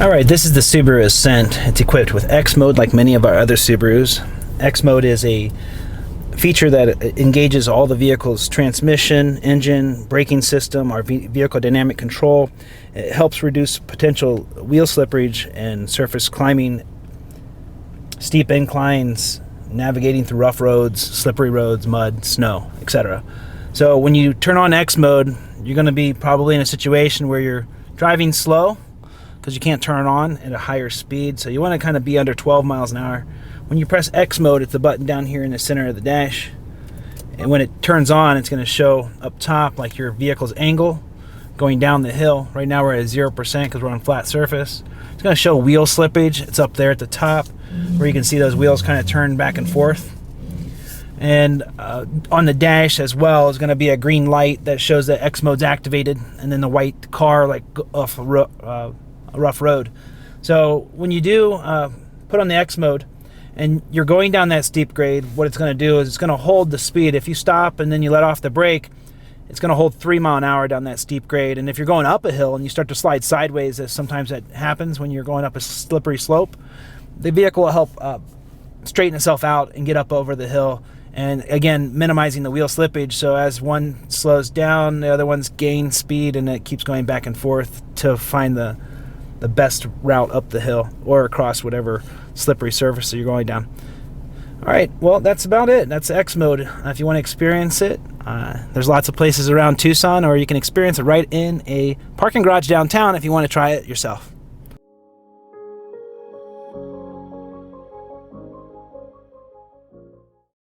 Alright, this is the Subaru Ascent. It's equipped with X mode like many of our other Subarus. X mode is a feature that engages all the vehicle's transmission, engine, braking system, our vehicle dynamic control. It helps reduce potential wheel slippage and surface climbing, steep inclines, navigating through rough roads, slippery roads, mud, snow, etc. So when you turn on X mode, you're going to be probably in a situation where you're driving slow because you can't turn it on at a higher speed. So you want to kind of be under 12 miles an hour. When you press X mode, it's the button down here in the center of the dash. And when it turns on, it's going to show up top like your vehicle's angle going down the hill. Right now we're at 0% because we're on flat surface. It's going to show wheel slippage. It's up there at the top where you can see those wheels kind of turn back and forth. And on the dash as well is going to be a green light that shows that X mode's activated, and then the white car like off a rough road. So when you do put on the X mode and you're going down that steep grade, what it's going to do is it's going to hold the speed. If you stop and then you let off the brake, it's going to hold 3 miles an hour down that steep grade. And if you're going up a hill and you start to slide sideways, as sometimes that happens when you're going up a slippery slope, the vehicle will help straighten itself out and get up over the hill, and again minimizing the wheel slippage. So as one slows down, the other one's gain speed, and it keeps going back and forth to find the best route up the hill or across whatever slippery surface you're going down. Alright, well, that's about it. That's X mode. If you want to experience it, there's lots of places around Tucson, or you can experience it right in a parking garage downtown if you want to try it yourself.